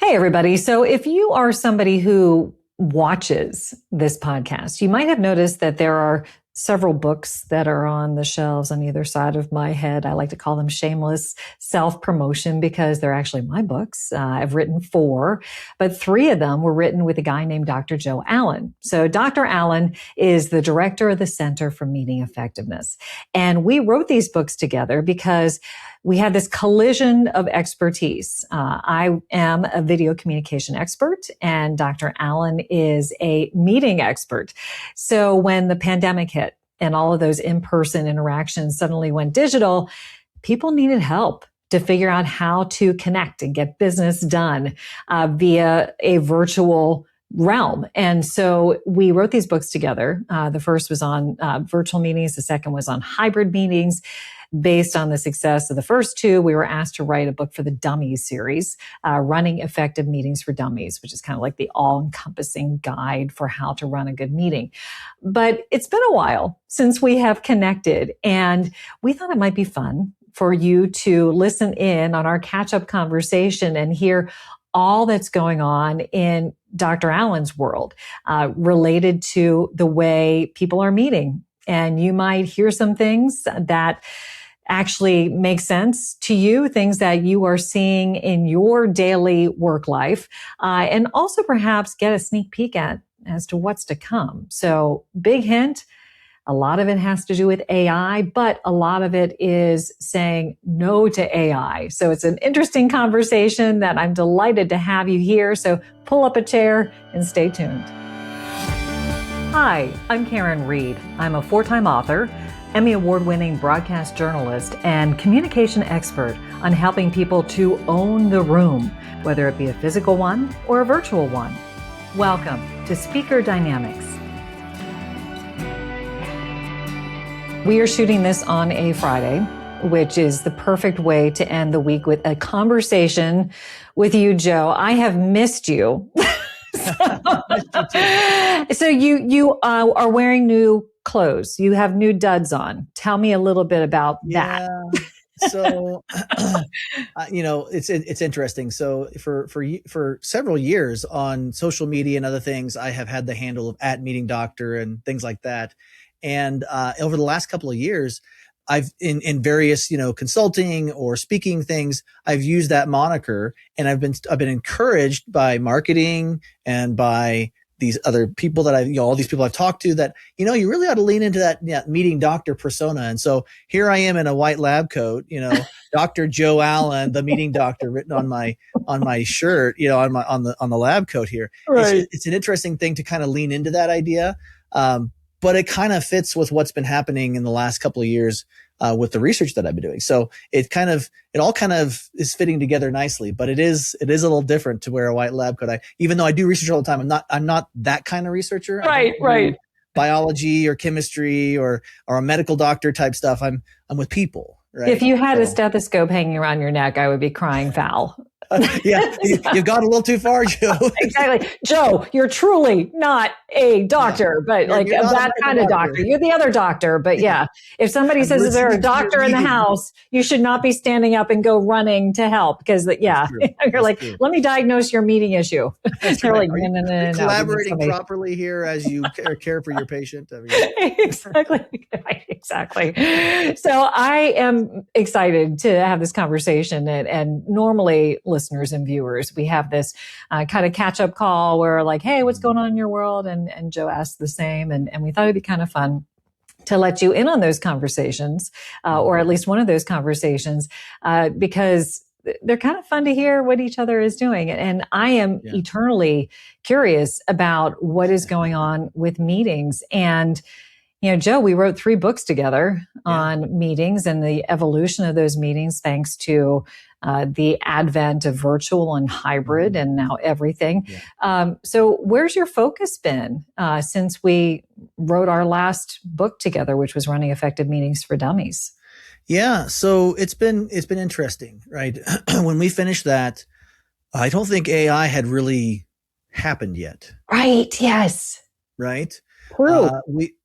Hey, everybody. So if you are somebody who watches this podcast, you might have noticed that there are several books that are on the shelves on either side of my head. I like to call them shameless self-promotion because they're actually my books. I've written 4, but 3 of them were written with a guy named Dr. Joe Allen. So Dr. Allen is the director of the Center for Meeting Effectiveness. And we wrote these books together because we had this collision of expertise. I am a video communication expert and Dr. Allen is a meeting expert. So when the pandemic hit and all of those in-person interactions suddenly went digital, people needed help to figure out how to connect and get business done via a virtual realm. And so we wrote these books together. The first was on virtual meetings. The second was on hybrid meetings. Based on the success of the first 2, we were asked to write a book for the Dummies series, Running Effective Meetings for Dummies, which is kind of like the all-encompassing guide for how to run a good meeting. But it's been a while since we have connected, and we thought it might be fun for you to listen in on our catch-up conversation and hear all that's going on in Dr. Allen's world related to the way people are meeting. And you might hear some things that actually make sense to you, things that you are seeing in your daily work life, and also perhaps get a sneak peek at as to what's to come. So big hint, a lot of it has to do with AI, but a lot of it is saying no to AI. So it's an interesting conversation that I'm delighted to have you here. So pull up a chair and stay tuned. Hi, I'm Karin Reed. I'm a 4-time author, Emmy Award-winning broadcast journalist, and communication expert on helping people to own the room, whether it be a physical one or a virtual one. Welcome to Speaker Dynamics. We are shooting this on a Friday, which is the perfect way to end the week with a conversation with you, Joe. I have missed you. So you are wearing new clothes. You have new duds on. Tell me a little bit about that. So, it's interesting. So for several years on social media and other things, I have had the handle of @meetingdoctor and things like that. And over the last couple of years, I've in various, consulting or speaking things, I've used that moniker, and I've been encouraged by marketing and by these other people that all these people I've talked to that, you really ought to lean into that meeting doctor persona. And so here I am in a white lab coat, Dr. Joe Allen, the meeting doctor, written on my shirt, on the lab coat here. Right. It's an interesting thing to kind of lean into that idea. But it kind of fits with what's been happening in the last couple of years with the research that I've been doing. So it all kind of is fitting together nicely. But it is a little different to wear a white lab coat. Even though I do research all the time, I'm not that kind of researcher. Right. Biology or chemistry or a medical doctor type stuff. I'm with people. Right? If you had a stethoscope hanging around your neck, I would be crying foul. You've gone a little too far, Joe. Exactly. Joe, you're truly not a doctor, but you're that kind of doctor. You're the other doctor. But if somebody says is there a doctor in the house, you should not be standing up and go running to help because you're like, let me diagnose your meeting issue. They're like, no. Collaborating properly here as you care for your patient. Exactly. So I am excited to have this conversation and normally listeners and viewers, we have this kind of catch-up call where like, hey, what's going on in your world? And Joe asked the same. And we thought it'd be kind of fun to let you in on those conversations, or at least one of those conversations, because they're kind of fun to hear what each other is doing. And I am eternally curious about what is going on with meetings. And Joe, we wrote 3 books together on meetings and the evolution of those meetings, thanks to the advent of virtual and hybrid and now everything. So where's your focus been since we wrote our last book together, which was Running Effective Meetings for Dummies? Yeah. So it's been interesting, right? When we finished that, I don't think AI had really happened yet. Right. Yes. Right. True.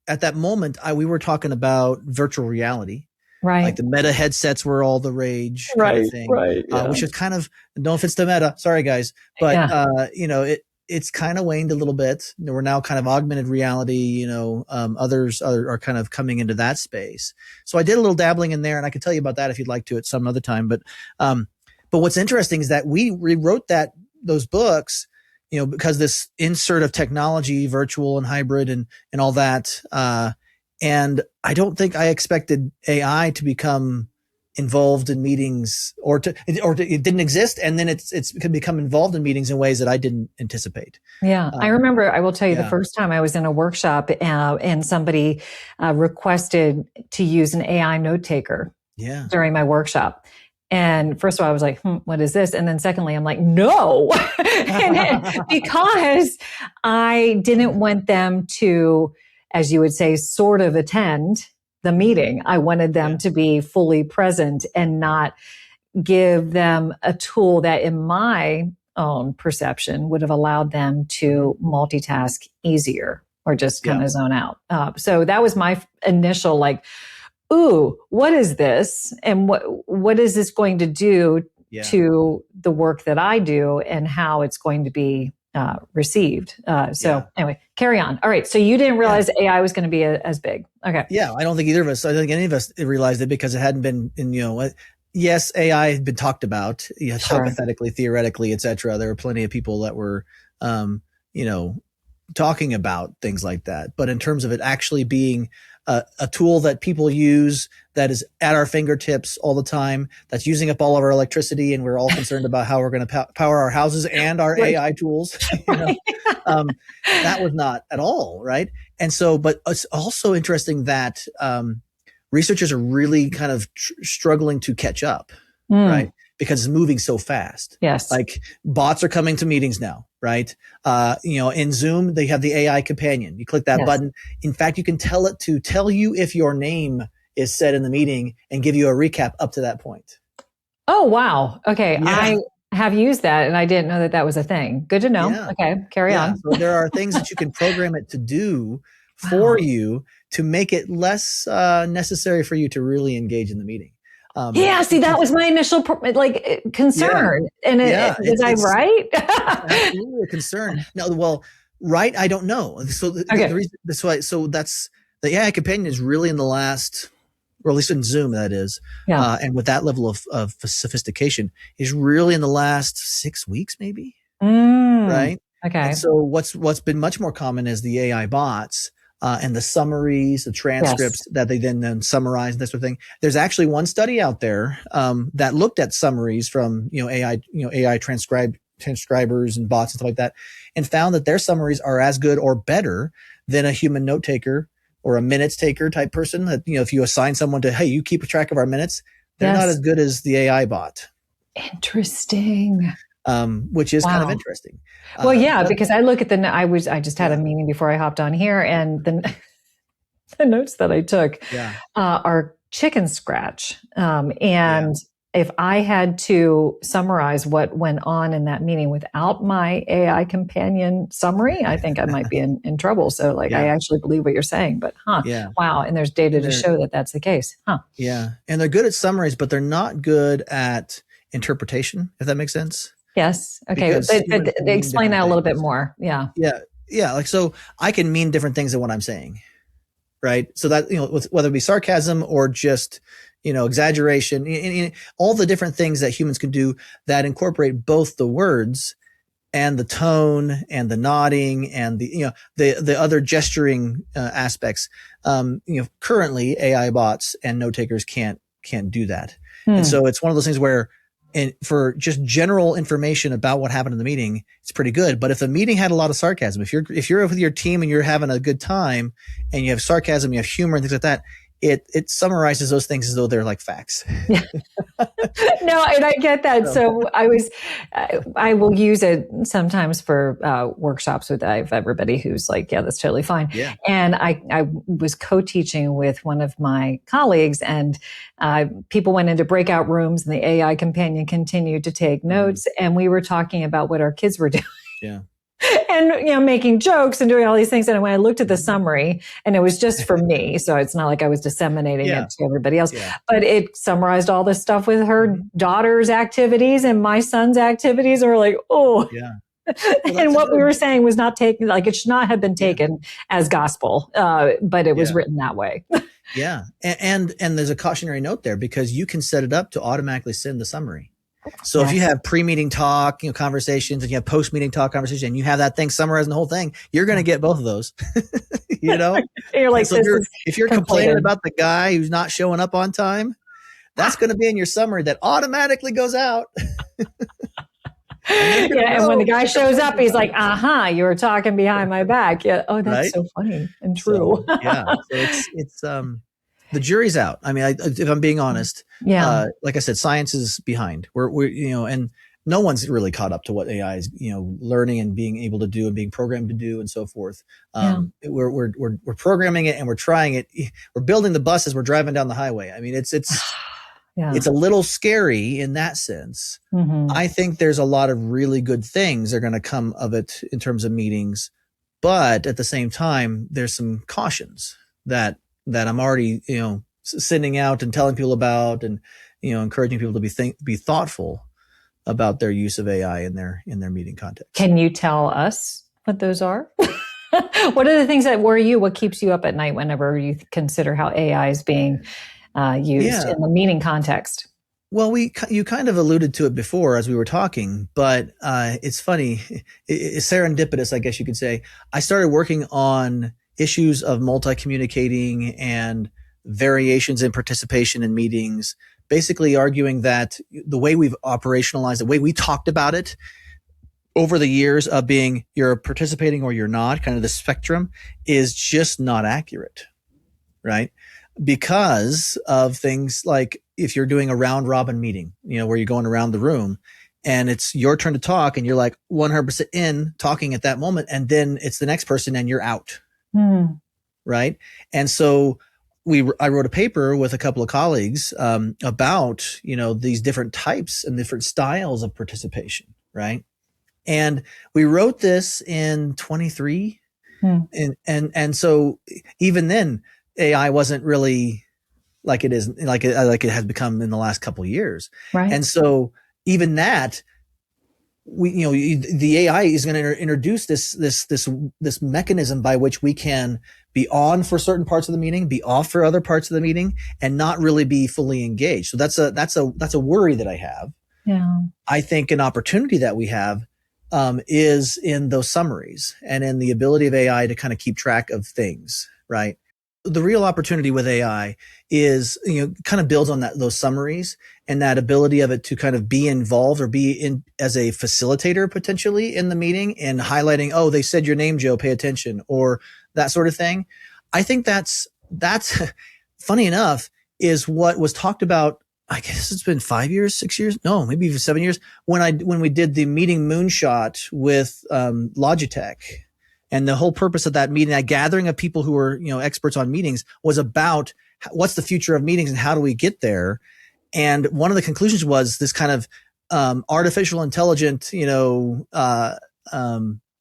At that moment, we were talking about virtual reality. Right. Like the Meta headsets were all the rage kind of thing, Right. Yeah. which is kind of, no offense to Meta, sorry guys, but Yeah. it's kind of waned a little bit. We're now kind of augmented reality. Others are kind of coming into that space. So I did a little dabbling in there, and I can tell you about that if you'd like to at some other time. But what's interesting is that we rewrote those books, because this insert of technology, virtual and hybrid and all that. And I don't think I expected AI to become involved in meetings or it didn't exist. And then it's can become involved in meetings in ways that I didn't anticipate. Yeah. I remember, I will tell you yeah. the first time I was in a workshop and somebody requested to use an AI note taker during my workshop. And first of all, I was like, what is this? And then secondly, I'm like, no, because I didn't want them to, as you would say, sort of attend the meeting. I wanted them to be fully present and not give them a tool that in my own perception would have allowed them to multitask easier or just kind of zone out. So that was my initial like, ooh, what is this? And what is this going to do to the work that I do and how it's going to be received. Anyway, carry on. All right. So you didn't realize AI was going to be as big. Okay. Yeah. I don't think either of us, I don't think any of us realized it because it hadn't been yes, AI had been talked about, hypothetically, theoretically, et cetera. There were plenty of people that were, talking about things like that. But in terms of it actually being a tool that people use that is at our fingertips all the time, that's using up all of our electricity, and we're all concerned about how we're going to power our houses and our AI tools. That was not at all, right? And so, but it's also interesting that researchers are really kind of struggling to catch up, right? Because it's moving so fast. Yes. Like bots are coming to meetings now, right? In Zoom, they have the AI companion. You click that button. In fact, you can tell it to tell you if your name is said in the meeting and give you a recap up to that point. Oh, wow. Okay. Yeah. I have used that and I didn't know that was a thing. Good to know. Yeah. Okay. Carry on. So there are things that you can program it to do for you to make it less necessary for you to really engage in the see, that was my initial concern. And is I right? Absolutely a concern. No, well, right. I don't know. So the reason that's why. So that's the AI companion is really in the last, or at least in Zoom, that is, and with that level of sophistication, is really in the last 6 weeks, maybe. Right. Okay. And so what's been much more common is the AI bots. And the summaries, the transcripts that they then summarize and that sort of thing. There's actually one study out there that looked at summaries from AI transcribers and bots and stuff like that, and found that their summaries are as good or better than a human note taker or a minutes taker type person. That if you assign someone to, hey, you keep a track of our minutes, they're not as good as the AI bot. Interesting. Which is kind of interesting. Well, because I look at I just had a meeting before I hopped on here, and the notes that I took are chicken scratch. And if I had to summarize what went on in that meeting without my AI companion summary, I think I might be in trouble. So I actually believe what you're saying, but wow. And there's data to show that that's the case. Yeah. And they're good at summaries, but they're not good at interpretation, if that makes sense. Yes. Okay. They explain that a little bit more. Yeah. Yeah. Yeah. So I can mean different things than what I'm saying. Right. So that, whether it be sarcasm or just, exaggeration, all the different things that humans can do that incorporate both the words and the tone and the nodding and the other gesturing aspects. Currently AI bots and note takers can't do that. And so it's one of those things where, and for just general information about what happened in the meeting, it's pretty good. But if the meeting had a lot of sarcasm, if you're with your team and you're having a good time and you have sarcasm, you have humor and things like that, it summarizes those things as though they're like facts. Yeah. No, and I get that. So I will use it sometimes for workshops with everybody who's like, yeah, that's totally fine. Yeah. And I was co-teaching with one of my colleagues, and people went into breakout rooms, and the AI companion continued to take notes, and we were talking about what our kids were doing. Yeah. and making jokes and doing all these things. And when I looked at the summary, and it was just for me, so it's not like I was disseminating it to everybody else, but it summarized all this stuff with her daughter's activities and my son's activities. Are like, oh, yeah. Well, and what we were saying was not taken, like it should not have been taken as gospel, but it was written that way. Yeah. And there's a cautionary note there because you can set it up to automatically send the summary. So if you have pre-meeting talk, conversations, and you have post-meeting talk conversation, and you have that thing summarizing the whole thing, you're going to get both of those. You're like, so if you're complaining about the guy who's not showing up on time, that's going to be in your summary that automatically goes out. And when the guy shows up, he's like, you were talking behind my back. Yeah. Oh, that's so funny and true. So it's the jury's out. I mean, if I'm being honest, like I said, science is behind. We're and no one's really caught up to what AI is, learning and being able to do and being programmed to do and so forth. We're programming it and we're trying it. We're building the bus as we're driving down the highway. I mean, it's a little scary in that sense. Mm-hmm. I think there's a lot of really good things that are going to come of it in terms of meetings, but at the same time, there's some cautions that I'm already, sending out and telling people about, and encouraging people to be thoughtful about their use of AI in their meeting context. Can you tell us what those are? What are the things that worry you? What keeps you up at night whenever you consider how AI is being used in the meeting context? Well, you kind of alluded to it before as we were talking, but it's funny. It's serendipitous, I guess you could say. I started working on issues of multi-communicating and variations in participation in meetings, basically arguing that the way we've operationalized, the way we talked about it over the years of being you're participating or you're not, kind of the spectrum, is just not accurate, right? Because of things like if you're doing a round robin meeting, where you're going around the room and it's your turn to talk and you're like 100% in talking at that moment, and then it's the next person and you're out. Right. And so I wrote a paper with a couple of colleagues about, these different types and different styles of participation. Right. And we wrote this in 23. And so even then AI wasn't really like it is, like it has become in the last couple of years. Right. And so even that, the AI is going to introduce this mechanism by which we can be on for certain parts of the meeting, be off for other parts of the meeting, and not really be fully engaged. So that's a worry that I have. Yeah. I think an opportunity that we have is in those summaries and in the ability of AI to kind of keep track of things, right? The real opportunity with AI is, kind of builds on those summaries and that ability of it to kind of be involved or be in as a facilitator potentially in the meeting and highlighting, oh, they said your name, Joe, pay attention, or that sort of thing. I think that's funny enough is what was talked about. I guess it's been 5 years, 6 years. No, maybe even 7 years when we did the meeting moonshot with Logitech. And the whole purpose of that meeting, that gathering of people who were, experts on meetings, was about what's the future of meetings and how do we get there? And one of the conclusions was this kind of artificial intelligent,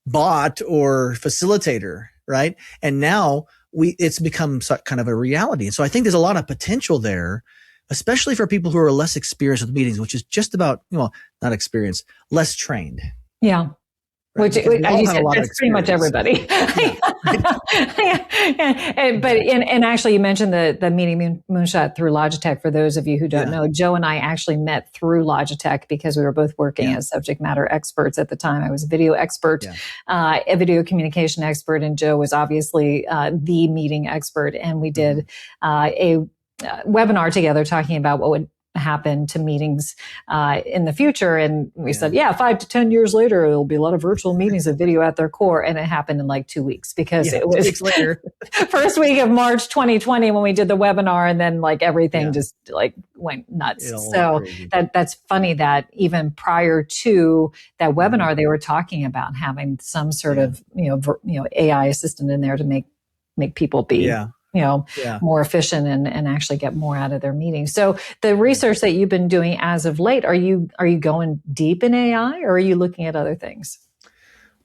bot or facilitator, right? And now it's become kind of a reality. And so I think there's a lot of potential there, especially for people who are less experienced with meetings, which is just about, not experienced, less trained. Yeah. Right. Which, as you said, that's pretty much everybody. And actually, you mentioned the meeting moonshot through Logitech. For those of you who don't know, Joe and I actually met through Logitech because we were both working as subject matter experts at the time. I was a video expert, a video communication expert, and Joe was obviously the meeting expert. And we did a webinar together talking about what would happen to meetings in the future. And we said, 5 to 10 years later, there'll be a lot of virtual meetings of video at their core. And it happened in like 2 weeks because it was 2 weeks later. First week of March 2020 when we did the webinar, and then like everything just like went nuts. So that's funny that even prior to that webinar, they were talking about having some sort of, AI assistant in there to make people be more efficient and actually get more out of their meetings. So the research that you've been doing as of late, are you going deep in AI or are you looking at other things?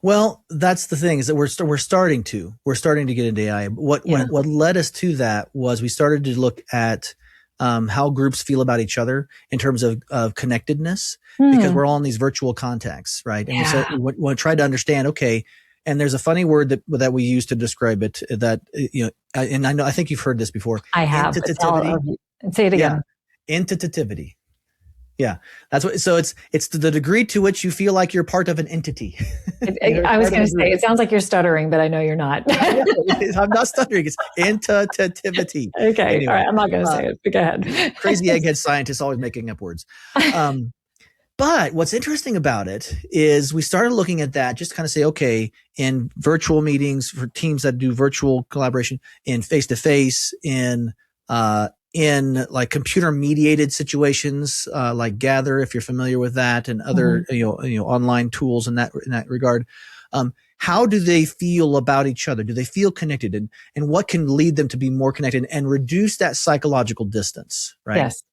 Well, that's the thing, is that we're starting to get into AI. What led us to that was we started to look at how groups feel about each other in terms of connectedness, because we're all in these virtual contexts, right? And we tried to understand, okay, and there's a funny word that we use to describe it, that, and I think you've heard this before. I have. Say it again. Yeah. Entitativity. Yeah, that's what. So it's the degree to which you feel like you're part of an entity. I was going to say, it sounds like you're stuttering, but I know you're not. I'm not stuttering. It's entitativity. Okay, anyway, all right. I'm not going to say it. But go ahead. Crazy egghead scientists always making up words. But what's interesting about it is we started looking at that, just to kind of say, okay, in virtual meetings for teams that do virtual collaboration, in face-to-face, in like computer mediated situations, like Gather, if you're familiar with that, and other, online tools in that regard. How do they feel about each other? Do they feel connected? And what can lead them to be more connected and reduce that psychological distance? Right. Yes.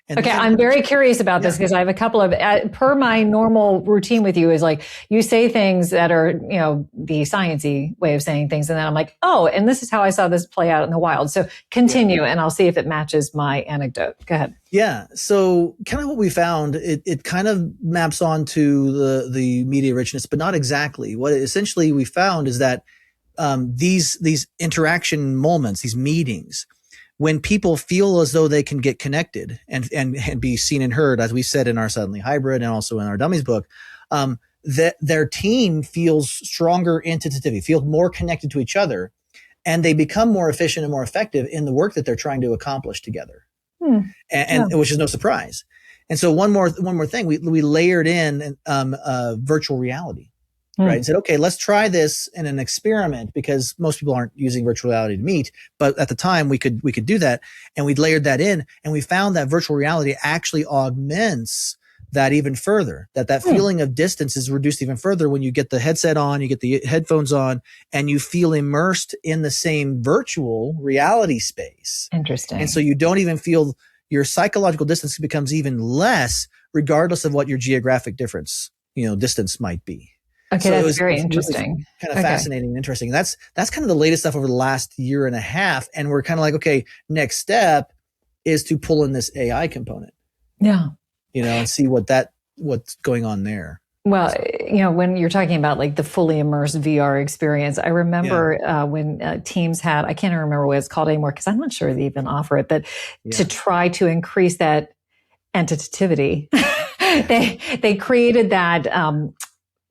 Okay, I'm very curious about this, because I have a couple of, per my normal routine with you, is like, you say things that are, the sciencey way of saying things. And then I'm like, oh, and this is how I saw this play out in the wild. So continue, and I'll see if it matches my anecdote. Go ahead. Yeah. So kind of what we found, it kind of maps onto the media richness, but not exactly. What essentially we found is that these interaction moments, these meetings, when people feel as though they can get connected and be seen and heard, as we said in our Suddenly Hybrid and also in our Dummies book, that their team feels stronger entitativity, feels more connected to each other, and they become more efficient and more effective in the work that they're trying to accomplish together. And which is no surprise. And so one more thing, we layered in virtual reality. Right. And said, okay, let's try this in an experiment, because most people aren't using virtual reality to meet. But at the time we could do that, and we layered that in, and we found that virtual reality actually augments that even further, that feeling of distance is reduced even further when you get the headset on, you get the headphones on, and you feel immersed in the same virtual reality space. Interesting. And so you don't even feel, your psychological distance becomes even less, regardless of what your geographic distance might be. Okay, so that's very interesting. Really kind of fascinating and interesting. That's kind of the latest stuff over the last year and a half. And we're kind of like, okay, next step is to pull in this AI component. Yeah. And see what's going on there. Well, when you're talking about like the fully immersed VR experience, I remember when Teams had, I can't even remember what it's called anymore, because I'm not sure they even offer it, but to try to increase that entitativity, they created that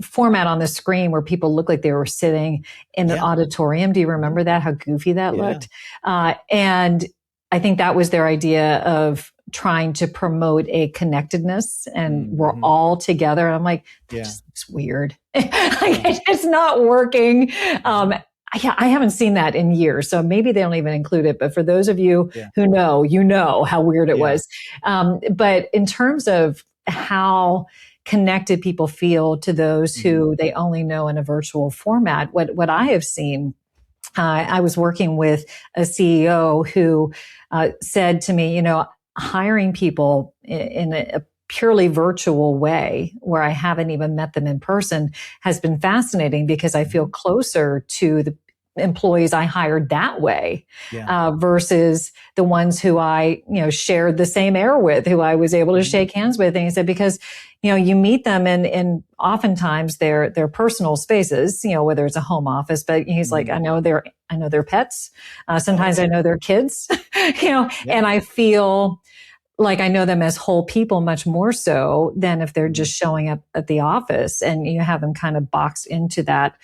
format on the screen where people look like they were sitting in an auditorium. Do you remember that? How goofy that looked? And I think that was their idea of trying to promote a connectedness, and we're all together. And I'm like, that just looks weird. It's not working. I haven't seen that in years, so maybe they don't even include it. But for those of you who know, how weird it was. But in terms of how connected people feel to those who they only know in a virtual format, what I have seen, I was working with a CEO who said to me, hiring people in a purely virtual way, where I haven't even met them in person, has been fascinating, because I feel closer to the employees I hired that way, versus the ones who I, shared the same air with, who I was able to shake hands with. And he said, because, you meet them in oftentimes their personal spaces, whether it's a home office, but he's like, I know their pets. Sometimes I know their kids, and I feel like I know them as whole people much more so than if they're just showing up at the office and you have them kind of boxed into that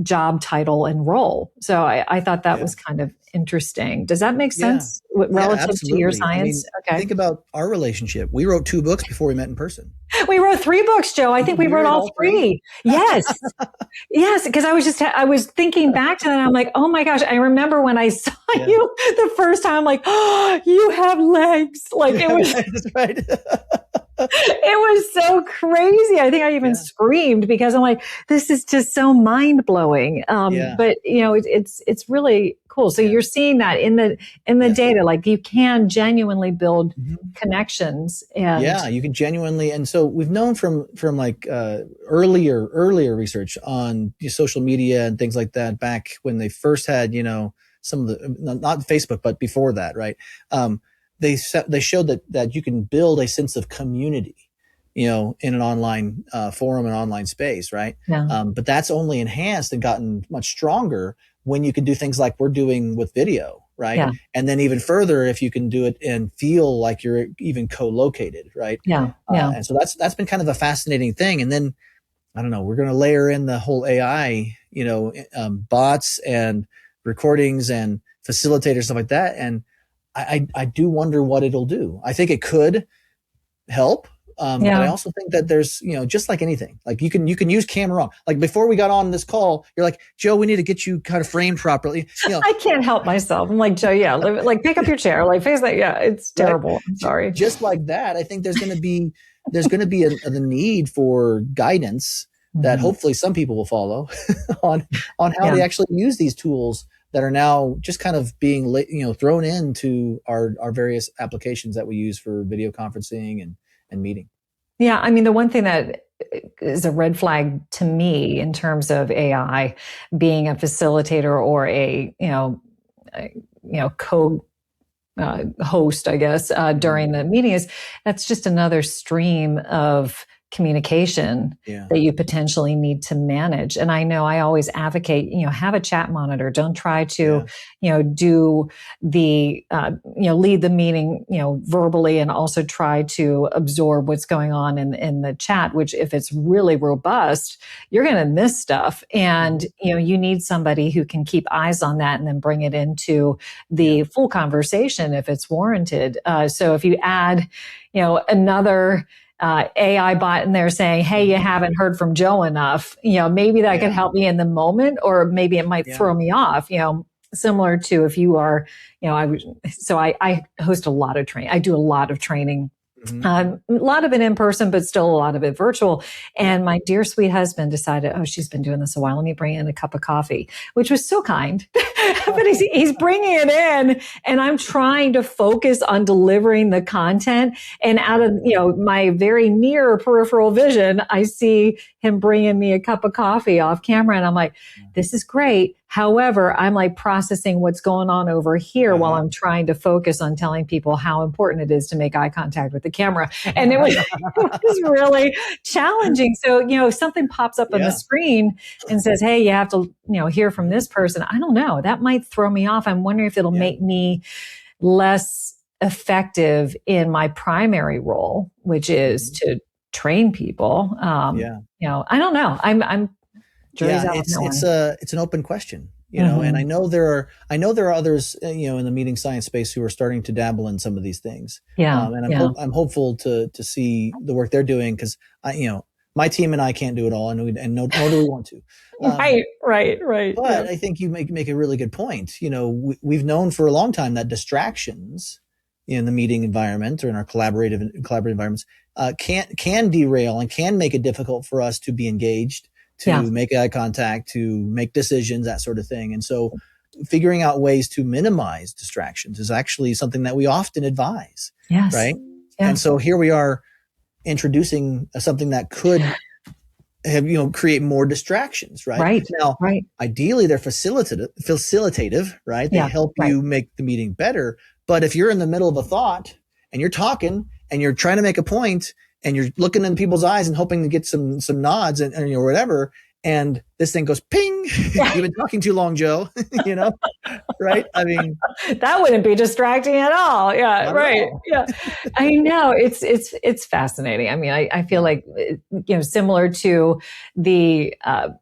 job title and role. So I thought that was kind of interesting. Does that make sense relative to your science? Think about our relationship. We wrote 2 books before we met in person. We wrote 3 books, Joe. I think we wrote all 3. Yes. Yes. Because I was thinking back to that. And I'm like, oh my gosh. I remember when I saw you the first time, I'm like, oh, you have legs. Like it was. That's right. was so crazy. I think I even screamed because I'm like, this is just so mind blowing. But it's really cool. So you're seeing that in the data, like you can genuinely build connections. And you can genuinely. And so we've known from like earlier research on social media and things like that back when they first had, some of the, not Facebook, but before that, right? They showed that you can build a sense of community, in an online forum and online space, right? Yeah. But that's only enhanced and gotten much stronger when you can do things like we're doing with video, right? Yeah. And then even further, if you can do it and feel like you're even co-located, right? Yeah. And so that's been kind of a fascinating thing. And then, I don't know, we're going to layer in the whole AI, bots and recordings and facilitators, stuff like that. And I do wonder what it'll do. I think it could help. But I also think that there's, just like anything, like you can use camera on. Like before we got on this call, you're like, Joe, we need to get you kind of framed properly. I can't help myself. I'm like, Joe, like pick up your chair, like face that. Yeah, it's terrible. Right? I'm sorry. Just like that, I think there's going to be the need for guidance that hopefully some people will follow on how they actually use these tools that are now just kind of being thrown into our various applications that we use for video conferencing and meeting. Yeah, I mean, the one thing that is a red flag to me in terms of AI being a facilitator or a co host, I guess, during the meeting is that's just another stream of communication that you potentially need to manage. And I know I always advocate, have a chat monitor. Don't try to, do the, lead the meeting, verbally, and also try to absorb what's going on in the chat, which if it's really robust, you're going to miss stuff. And, you need somebody who can keep eyes on that and then bring it into the full conversation if it's warranted. So if you add, another AI bot in there saying, hey, you haven't heard from Joe enough, maybe that could help me in the moment, or maybe it might throw me off, similar to if you are, I host a lot of training. I do a lot of training. A lot of it in person, but still a lot of it virtual. And my dear sweet husband decided, she's been doing this a while. Let me bring in a cup of coffee, which was so kind. But he's bringing it in, and I'm trying to focus on delivering the content. And out of my very near peripheral vision, I see him bringing me a cup of coffee off camera, and I'm like, this is great. However, I'm like processing what's going on over here while I'm trying to focus on telling people how important it is to make eye contact with the camera. And it was really challenging. So, if something pops up on the screen and says, hey, you have to, hear from this person, I don't know, that might throw me off. I'm wondering if it'll make me less effective in my primary role, which is to train people. I don't know. I'm it's an open question, and I know there are others, in the meeting science space who are starting to dabble in some of these things. And I'm hopeful to see the work they're doing, because my team and I can't do it all, and nor do we want to. Right. But I think you make a really good point. We've known for a long time that distractions in the meeting environment or in our collaborative environments can derail and can make it difficult for us to be engaged, to make eye contact, to make decisions, that sort of thing. And so figuring out ways to minimize distractions is actually something that we often advise. Yes. Right. Yeah. And so here we are introducing something that could have, create more distractions. Right. Now, ideally they're facilitative, right? They help you make the meeting better. But if you're in the middle of a thought and you're talking and you're trying to make a point, and you're looking in people's eyes and hoping to get some nods and whatever, and this thing goes ping. You've been talking too long, Joe. Right? I mean, that wouldn't be distracting at all. Yeah, right. Yeah, I know. It's fascinating. I mean, I feel like similar to the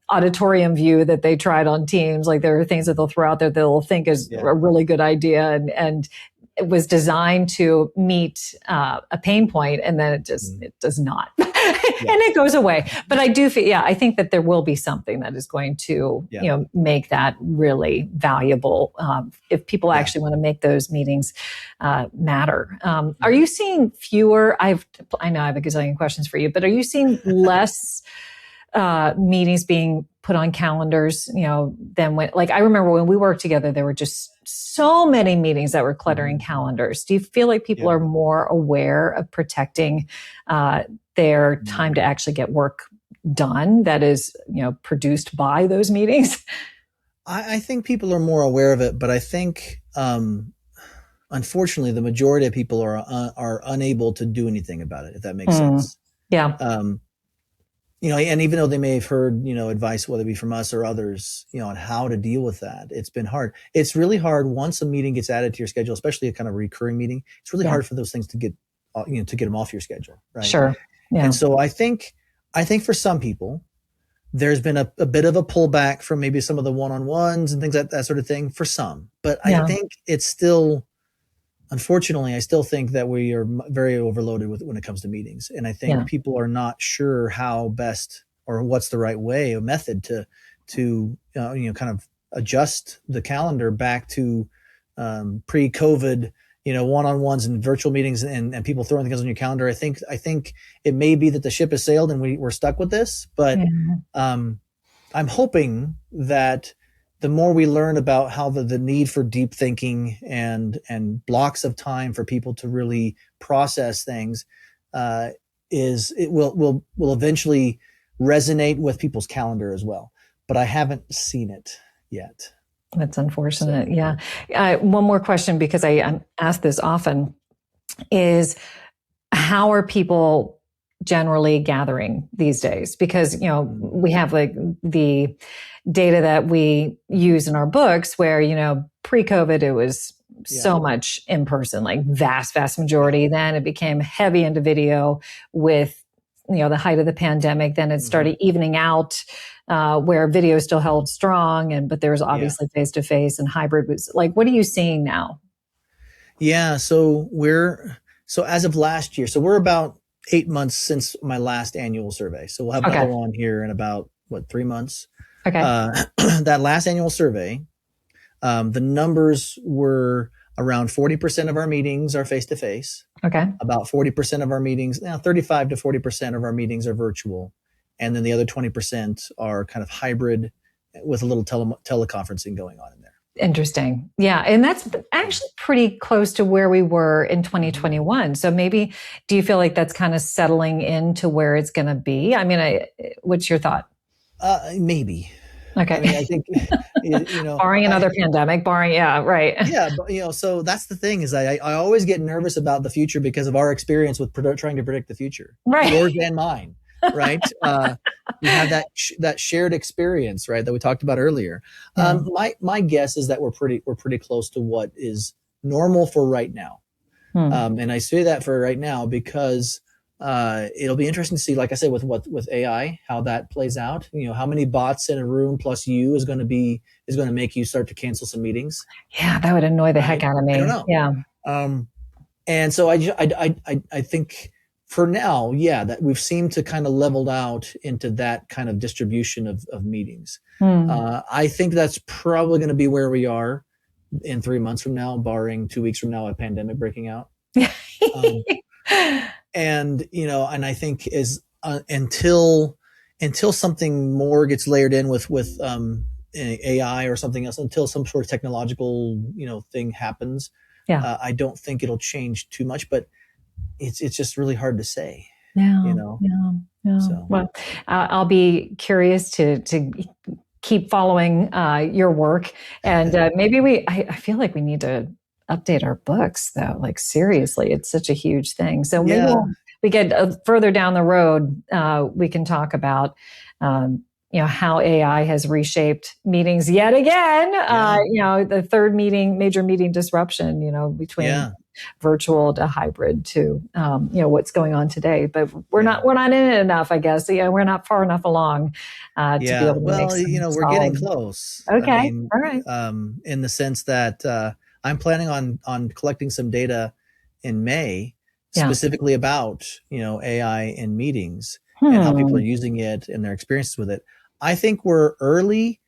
auditorium view that they tried on Teams. Like there are things that they'll throw out there that they'll think is a really good idea, and it was designed to meet a pain point, and then it does not. Yeah. and it goes away. But I do feel, I think that there will be something that is going to, make that really valuable if people actually want to make those meetings matter. Are you seeing fewer? I know I have a gazillion questions for you, but are you seeing less meetings being put on calendars, than when, like, I remember when we worked together, there were just so many meetings that were cluttering calendars. Do you feel like people are more aware of protecting their time to actually get work done that is, produced by those meetings? I think people are more aware of it, but I think, unfortunately, the majority of people are unable to do anything about it, if that makes sense. Yeah. And even though they may have heard, advice, whether it be from us or others, on how to deal with that, it's been hard. It's really hard once a meeting gets added to your schedule, especially a kind of recurring meeting. It's really hard for those things to get, to get them off your schedule. Right. Sure. Yeah. And so I think for some people, there's been a bit of a pullback from maybe some of the one-on-ones and things like that sort of thing for some, but I think it's still, unfortunately, I still think that we are very overloaded when it comes to meetings. And I think people are not sure how best or what's the right way or method to kind of adjust the calendar back to pre-COVID, one-on-ones and virtual meetings and people throwing things on your calendar. I think it may be that the ship has sailed and we're stuck with this, but I'm hoping that the more we learn about how the need for deep thinking and blocks of time for people to really process things will eventually resonate with people's calendar as well. But I haven't seen it yet. That's unfortunate. So, one more question, because I'm asked this often, is how are people generally gathering these days? Because, we have like the data that we use in our books where, pre-COVID, it was so much in person, like vast majority. Then it became heavy into video with, the height of the pandemic. Then it started evening out where video still held strong. But there was obviously face-to-face and hybrid was like, what are you seeing now? Yeah. So as of last year, so we're about 8 months since my last annual survey. So we'll have another one here in about 3 months. Okay. That last annual survey, the numbers were around 40% of our meetings are face-to-face. Okay. About 40% of our meetings, 35 to 40% of our meetings are virtual. And then the other 20% are kind of hybrid with a little teleconferencing going on in there. Interesting. Yeah. And that's actually pretty close to where we were in 2021. So maybe, do you feel like that's kind of settling into where it's going to be? I mean, what's your thought? Maybe. Okay. I mean, I think, barring another pandemic, right. Yeah. But, so that's the thing is I always get nervous about the future because of our experience with trying to predict the future. Right. Yours and mine. Right. We have that shared experience, right, that we talked about earlier. My guess is that we're pretty close to what is normal for right now. And I say that for right now because it'll be interesting to see, like I said, with AI, how that plays out. How many bots in a room plus you is going to make you start to cancel some meetings. Yeah, that would annoy the heck out of me. I don't know. Yeah. And so I think for now, that we've seemed to kind of leveled out into that kind of distribution of meetings. I think that's probably going to be where we are in 3 months from now, barring 2 weeks from now, a pandemic breaking out. And I think is until something more gets layered in with AI or something else, until some sort of technological thing happens, I don't think it'll change too much. But it's just really hard to say. Yeah. So. Well, I'll be curious to keep following your work, and maybe I feel like we need to update our books, though. Like, seriously, it's such a huge thing. So maybe when we get further down the road, we can talk about how AI has reshaped meetings yet again. The third major meeting disruption. Between virtual to hybrid to what's going on today. But we're not in it enough, I guess. We're not far enough along to be able to make some we're getting close. Okay, all right. In the sense that I'm planning on collecting some data in May, specifically about AI in meetings. and how people are Hmm. using it and their experiences with it. I think we're early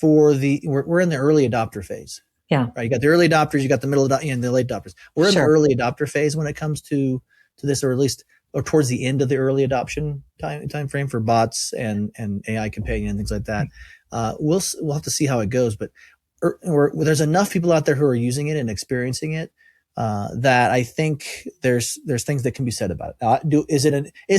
we're in the early adopter phase, Yeah, right? You got the early adopters, you got the middle and the late adopters. We're in the sure. early adopter phase when it comes to this, or at least or towards the end of the early adoption time frame for bots and AI companion and things like that. We'll have to see how it goes, but there's enough people out there who are using it and experiencing it that I think there's things that can be said about it. Is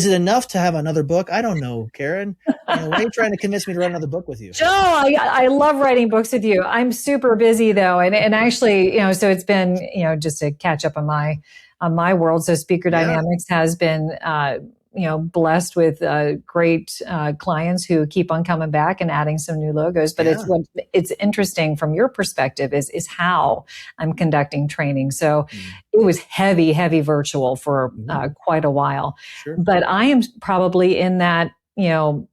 it enough to have another book? I don't know, Karen. Why are you trying to convince me to write another book with you? Joe, I love writing books with you. I'm super busy though. And actually, so it's been, just to catch up on my world. So Speaker Yeah, Dynamics has been, blessed with great clients who keep on coming back and adding some new logos. But yeah. it's interesting from your perspective is how I'm conducting training. So Mm. it was heavy virtual for Mhm. quite a while. Sure. But I am probably in that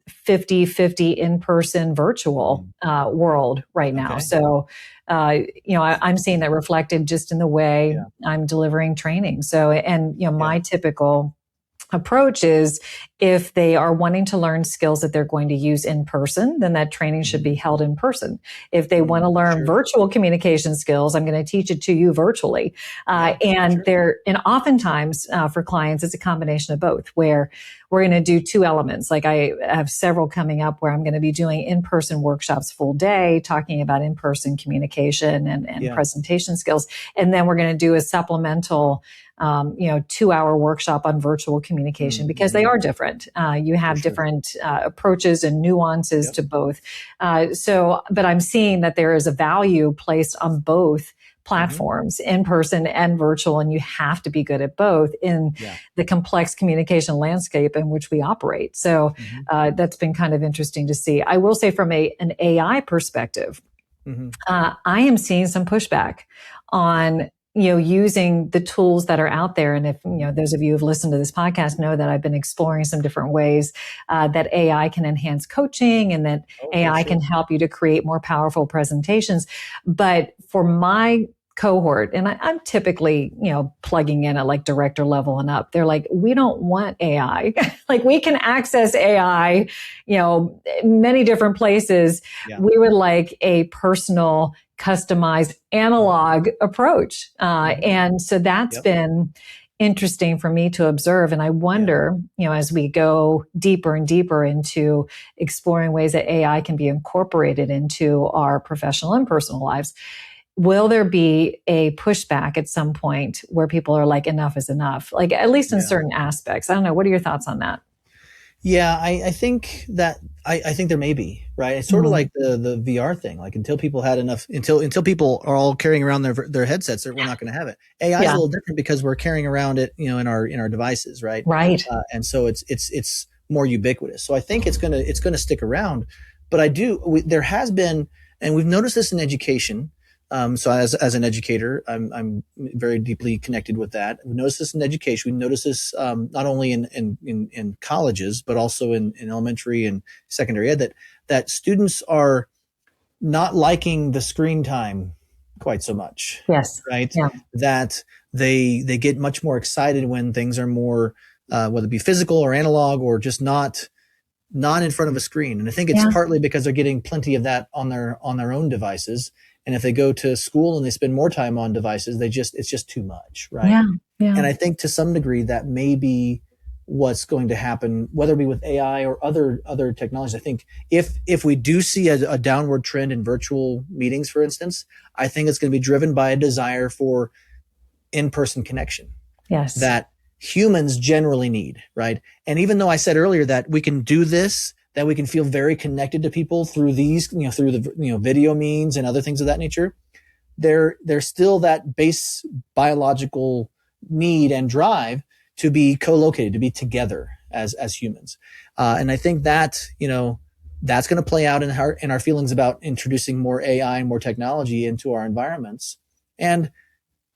50-50 in-person virtual Mhm. world right now. Okay. So, I'm seeing that reflected just in the way Yeah. I'm delivering training. So, and, Yeah. my typical approach is if they are wanting to learn skills that they're going to use in person, then that training should Mhm. be held in person. If they want Mhm. to learn Sure. virtual communication skills, I'm going to teach it to you virtually. Yeah. And Sure. oftentimes for clients, it's a combination of both where we're going to do two elements. Like I have several coming up where I'm going to be doing in-person workshops full day, talking about in-person communication and Yeah. presentation skills. And then we're going to do a supplemental 2-hour workshop on virtual communication because they Mhm. are different. You For have sure. different approaches and nuances Yep. to both. But I'm seeing that there is a value placed on both Mhm. platforms, in person and virtual, and you have to be good at both in Yeah. the complex communication landscape in which we operate. So Mhm. that's been kind of interesting to see. I will say, from an AI perspective, Mhm. I am seeing some pushback on using the tools that are out there. And if Mhm. those of you who've listened to this podcast know that I've been exploring some different ways that AI can enhance coaching and that Oh, for AI sure. can help you to create more powerful presentations. But for my cohort, and I'm typically plugging in at like director level and up, they're like, we don't want AI. Like, we can access AI many different places. Yeah. We would like a personal, customized, Mhm. analog approach. Mhm. And so that's Yep. been interesting for me to observe. And I Yeah. wonder, as we go deeper and deeper into exploring ways that AI can be incorporated into our professional and personal lives, will there be a pushback at some point where people are like, enough is enough? Like, at least in Yeah. certain aspects. I don't know. What are your thoughts on that? Yeah, I think that I think there may be, right? It's sort of Mm, like the VR thing. Like until people had enough, until people are all carrying around their headsets, we're not going to have it. AI is a yeah. little different because we're carrying around it, in our devices, right? Right. And so it's more ubiquitous. So I think it's gonna stick around. But there has been, and we've noticed this in education. So as an educator, I'm very deeply connected with that. We notice this in education. We notice this not only in colleges, but also in elementary and secondary ed, that students are not liking the screen time quite so much, Yes. right? Yeah. That they get much more excited when things are more whether it be physical or analog or just not in front of a screen. And I think it's Yeah. partly because they're getting plenty of that on their own devices. And if they go to school and they spend more time on devices, it's just too much, right? Yeah. Yeah. And I think to some degree that may be what's going to happen, whether it be with AI or other technologies. I think if we do see a downward trend in virtual meetings, for instance, I think it's going to be driven by a desire for in-person connection Yes. that humans generally need, right? And even though I said earlier that we can do this, that we can feel very connected to people through these, through the video means and other things of that nature, there's still that base biological need and drive to be co-located, to be together as humans. And I think that, that's going to play out in our feelings about introducing more AI and more technology into our environments. And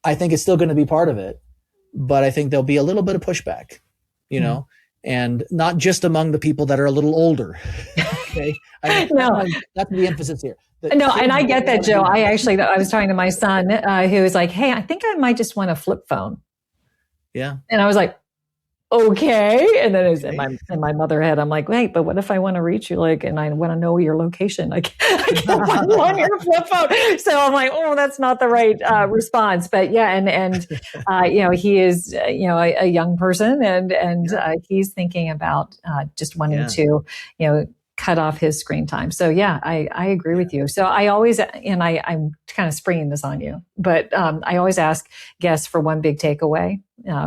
I think it's still going to be part of it, but I think there'll be a little bit of pushback, you Hmm. know, and not just among the people that are a little older. Okay. No, That's the emphasis here. The no, and kids I don't get that, want to Joe. do that. I was talking to my son who was like, "Hey, I think I might just want a flip phone," Yeah. and I was like, okay. And then it's Okay. in my mother head, I'm like, wait, but what if I want to reach you? Like, and I want to know your location. I can't find you on your flip phone. So I'm like, oh, that's not the right response. But yeah, he is, a young person, and he's thinking about just wanting to, cut off his screen time. So yeah, I agree with you. So I always, and I'm kind of springing this on you, but I always ask guests for one big takeaway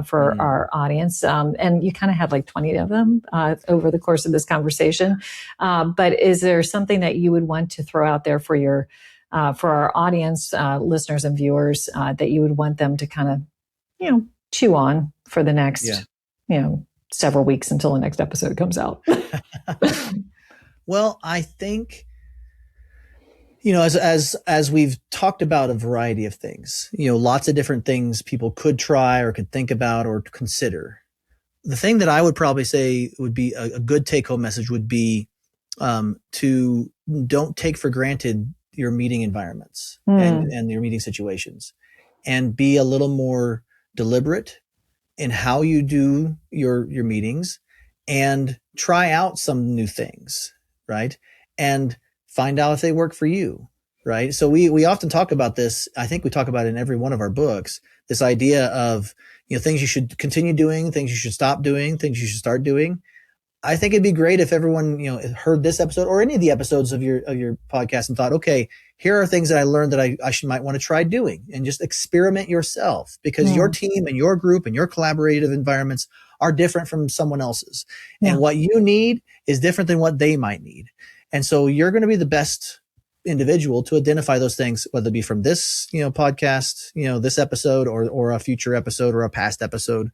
for our audience. And you kind of had like 20 of them over the course of this conversation. But is there something that you would want to throw out there for for our audience, listeners and viewers, that you would want them to kind of, chew on for the next, several weeks until the next episode comes out? Well, I think, as we've talked about a variety of things, lots of different things people could try or could think about or consider. The thing that I would probably say would be a good take-home message would be to don't take for granted your meeting environments and your meeting situations, and be a little more deliberate in how you do your meetings, and try out some new things, right? And find out if they work for you, right? So we often talk about this. I think we talk about it in every one of our books, this idea of, things you should continue doing, things you should stop doing, things you should start doing. I think it'd be great if everyone, heard this episode or any of the episodes of your podcast and thought, okay, here are things that I learned that I might want to try doing, and just experiment yourself, because your team and your group and your collaborative environments are different from someone else's. Yeah. And what you need is different than what they might need. And so you're going to be the best individual to identify those things, whether it be from this, podcast, this episode, or a future episode or a past episode,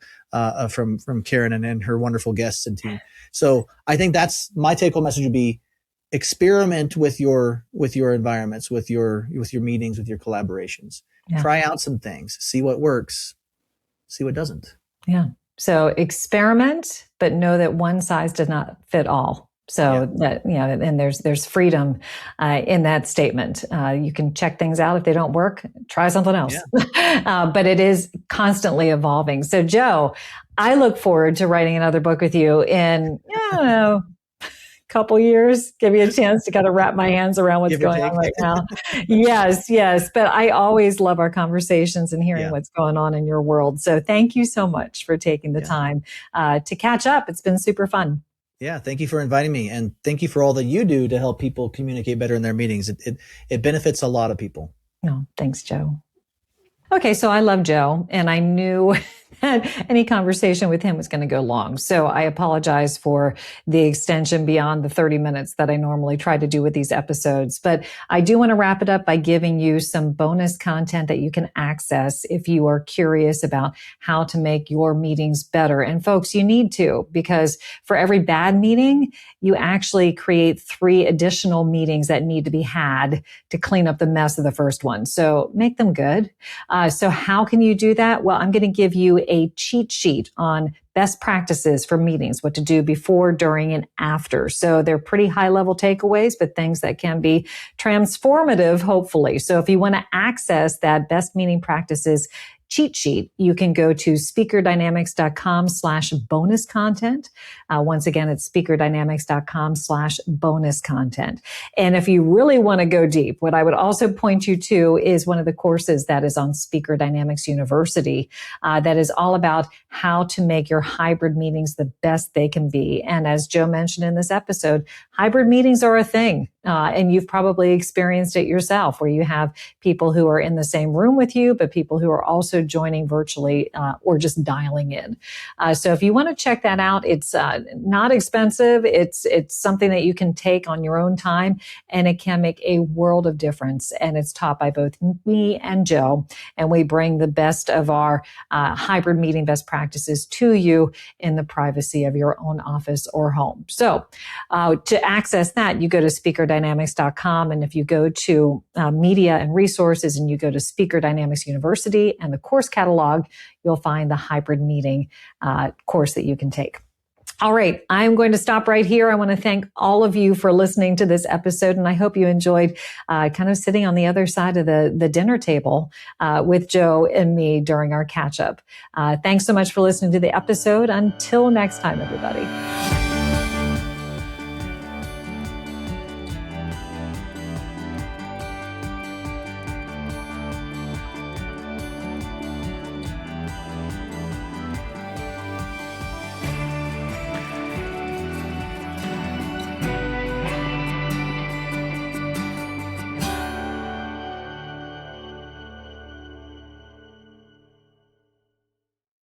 from Karin and her wonderful guests and team. So I think that's my take home message would be: experiment with your environments, with your meetings, with your collaborations. Yeah. Try out some things, see what works, see what doesn't. Yeah. So experiment, but know that one size does not fit all. So that, and there's freedom in that statement. You can check things out. If they don't work, try something else. Yeah. But it is constantly evolving. So Joe, I look forward to writing another book with you in, couple years, give me a chance to kind of wrap my hands around what's going on right now. Yes. But I always love our conversations and hearing what's going on in your world. So thank you so much for taking the time to catch up. It's been super fun. Yeah. Thank you for inviting me. And thank you for all that you do to help people communicate better in their meetings. It benefits a lot of people. Oh, thanks, Joe. Okay. So I love Joe, and I knew that any conversation with him was going to go long. So I apologize for the extension beyond the 30 minutes that I normally try to do with these episodes. But I do want to wrap it up by giving you some bonus content that you can access if you are curious about how to make your meetings better. And folks, you need to, because for every bad meeting, you actually create 3 additional meetings that need to be had to clean up the mess of the first one. So make them good. So how can you do that? Well, I'm going to give you a cheat sheet on best practices for meetings, what to do before, during, and after. So they're pretty high level takeaways, but things that can be transformative, hopefully. So if you want to access that best meeting practices cheat sheet, you can go to speakerdynamics.com/bonus content. Once again, it's speakerdynamics.com/bonus content. And if you really want to go deep, what I would also point you to is one of the courses that is on Speaker Dynamics University, that is all about how to make your hybrid meetings the best they can be. And as Joe mentioned in this episode, hybrid meetings are a thing. And you've probably experienced it yourself, where you have people who are in the same room with you, but people who are also joining virtually or just dialing in. So if you want to check that out, it's not expensive. It's something that you can take on your own time, and it can make a world of difference. And it's taught by both me and Joe. And we bring the best of our hybrid meeting best practices to you in the privacy of your own office or home. So to access that, you go to speakerdynamics.com. And if you go to media and resources and you go to Speaker Dynamics University and the course catalog, you'll find the hybrid meeting course that you can take. All right, I'm going to stop right here. I want to thank all of you for listening to this episode, and I hope you enjoyed kind of sitting on the other side of the dinner table with Joe and me during our catch up. Thanks so much for listening to the episode. Until next time, everybody.